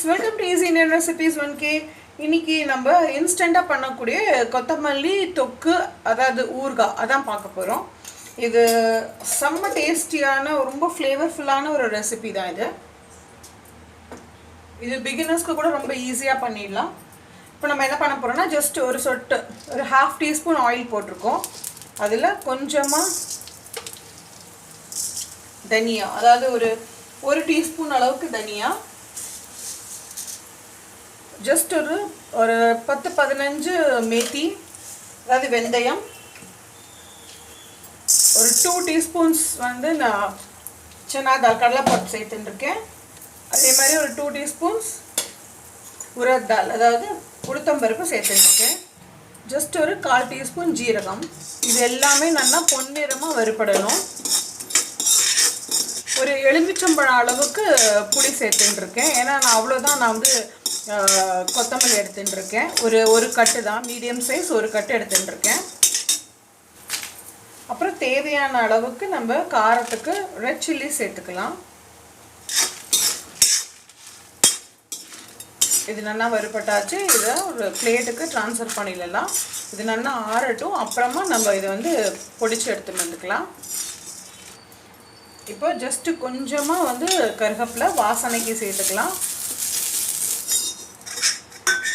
welcome to Easy Indian Recipes 1K. இன்னைக்கு நம்ம இன்ஸ்டன்ட்டா பண்ணக்கூடிய கொத்தமல்லி தொக்கு அதாவது ஊர்கா அதான் பார்க்க போறோம். இது செம்ம டேஸ்டியான ரொம்ப ஃப்ளேவர்ஃபுல்லான ஒரு ரெசிபி தான் இது. இது பிகினர்ஸ்க்கு கூட ரொம்ப ஈஸியா பண்ணிடலாம். இப்போ நம்ம என்ன பண்ண போறோம்னா ஜஸ்ட் ஒரு சொட்டு ஒரு 1/2 டீஸ்பூன் ஆயில் போட்டுருக்கோம். அதுல கொஞ்சமா தனியா அதாவது ஒரு டீஸ்பூன் அளவுக்கு தனியா just ஒரு 10-15 மேத்தி அதாவது வெந்தயம் ஒரு 2 டீஸ்பூன்ஸ் வந்து நான் சனா தால் கடலை பருப்பு சேர்த்துருக்கேன். அதே மாதிரி ஒரு 2 டீஸ்பூன்ஸ் உரத் தால் அதாவது உளுத்தம் பருப்பு சேர்த்துருக்கேன். ஜஸ்ட் ஒரு 1/4 டீஸ்பூன் ஜீரகம். இது எல்லாமே நல்லா பொன்னிறமா வறுபடணும். ஒரு எலுமிச்சம்பழம் அளவுக்கு புளி சேர்த்துருக்கேன். ஏன்னா நான் அவ்வளோதான் நான் வந்து கொத்தமல்லி எடுத்துட்டுருக்கேன். ஒரு கட்டு தான், மீடியம் சைஸ் ஒரு கட்டு எடுத்துட்டுருக்கேன். அப்புறம் தேவையான அளவுக்கு நம்ம காரத்துக்கு ரெட் சில்லி சேர்த்துக்கலாம். இது நல்லா வறுபட்டாச்சு. இதை ஒரு பிளேட்டுக்கு ட்ரான்ஸ்ஃபர் பண்ணிடலாம். இது நல்லா ஆறட்டும். அப்புறமா நம்ம இதை வந்து பொடிச்சு எடுத்துட்டு வந்துக்கலாம். இப்போ ஜஸ்ட் கொஞ்சமாக வந்து கருவேப்பிலை வாசனைக்கு சேர்த்துக்கலாம்.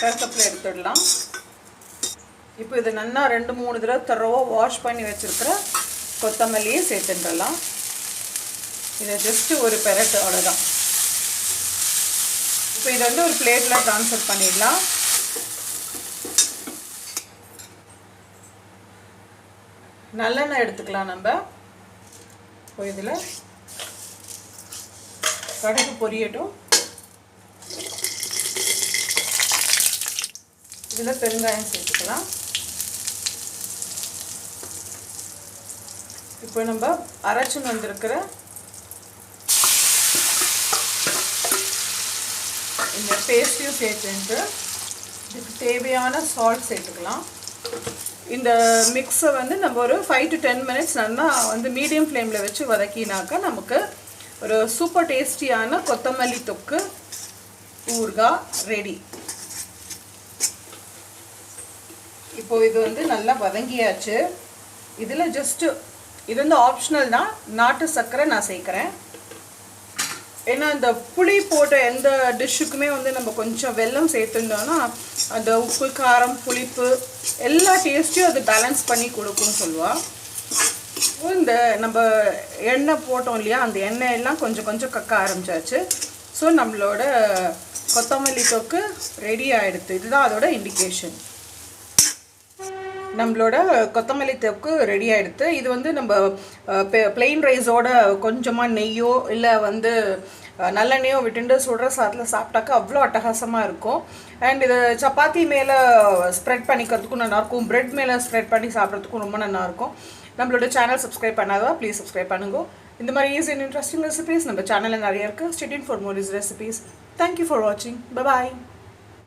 கருவேப்பிலை எடுத்துடலாம். இப்போ இது நல்லா 2-3 தடவை தரோவாக வாஷ் பண்ணி வச்சுருக்கிற கொத்தமல்லியை சேர்த்துடலாம். இதை ஜஸ்ட்டு ஒரு பெரட்டு அவ்வளோதான். இப்போ இதை வந்து ஒரு பிளேட்டில் ட்ரான்ஸ்ஃபர் பண்ணிடலாம். நல்லெண்ணெய் எடுத்துக்கலாம் நம்ம. இப்போ இதில் கடுகு பொரியட்டும். இதில் பெருங்காயம் சேர்த்துக்கலாம். இப்போ நம்ம அரைச்சுன்னு வந்திருக்கிற இந்த பேஸ்ட்டையும் சேர்த்துட்டு இதுக்கு தேவையான சால்ட் சேர்த்துக்கலாம். இந்த மிக்ஸை வந்து நம்ம ஒரு 5 to 10 மினிட்ஸ் நல்லா வந்து மீடியம் ஃப்ளேமில் வச்சு வதக்கினாக்கா நமக்கு ஒரு சூப்பர் டேஸ்டியான கொத்தமல்லி தொக்கு ஊறுகாய் ரெடி. இப்போ இது வந்து நல்லா வதங்கியாச்சு. இதில் ஜஸ்ட்டு இது வந்து ஆப்ஷனல் தான், நாட்டு சர்க்கரை நான் சேர்க்குறேன். ஏன்னா இந்த புளி போட்ட எந்த டிஷ்ஷுக்குமே வந்து நம்ம கொஞ்சம் வெல்லம் சேர்த்துருந்தோன்னா அந்த உப்பு காரம் புளிப்பு எல்லா டேஸ்ட்டையும் அது பேலன்ஸ் பண்ணி கொடுக்குன்னு சொல்லுவாள். இந்த நம்ம எண்ணெய் போட்டோம் இல்லையா, அந்த எண்ணெய் எல்லாம் கொஞ்சம் கொஞ்சம் கக்க ஆரம்பிச்சாச்சு. ஸோ நம்மளோட கொத்தமல்லி தொக்கு ரெடி ஆகிடுது. இதுதான் அதோட இண்டிகேஷன். நம்மளோட கொத்தமல்லி தொக்கு ரெடி ஆகிடுது. இது வந்து நம்ம பிளெயின் ரைஸோட கொஞ்சமாக நெய்யோ இல்லை வந்து நல்லெண்ணெயோ விட்டுண்டு சுடுற சாதத்தில் சாப்பிட்டாக்கா அவ்வளோ அட்டகாசமாக இருக்கும். அண்ட் இது சப்பாத்தி மேலே ஸ்ப்ரெட் பண்ணிக்கிறதுக்கும் நல்லாயிருக்கும். பிரெட் மேலே ஸ்ப்ரெட் பண்ணி சாப்பிட்றதுக்கும் ரொம்ப நல்லாயிருக்கும். நம்மளோட சேனல் சப்ஸ்கிரைப் பண்ணாதவா ப்ளீஸ் சப்ஸ்கிரைப் பண்ணுங்க. இந்த மாதிரி ஈஸி அண்ட் இன்ட்ரெஸ்டிங் ரெசிபீஸ் நம்ம சேனலில் நிறைய இருக்குது. Stay tuned for more easy recipes. Thank you for வாட்சிங். பை பாய்.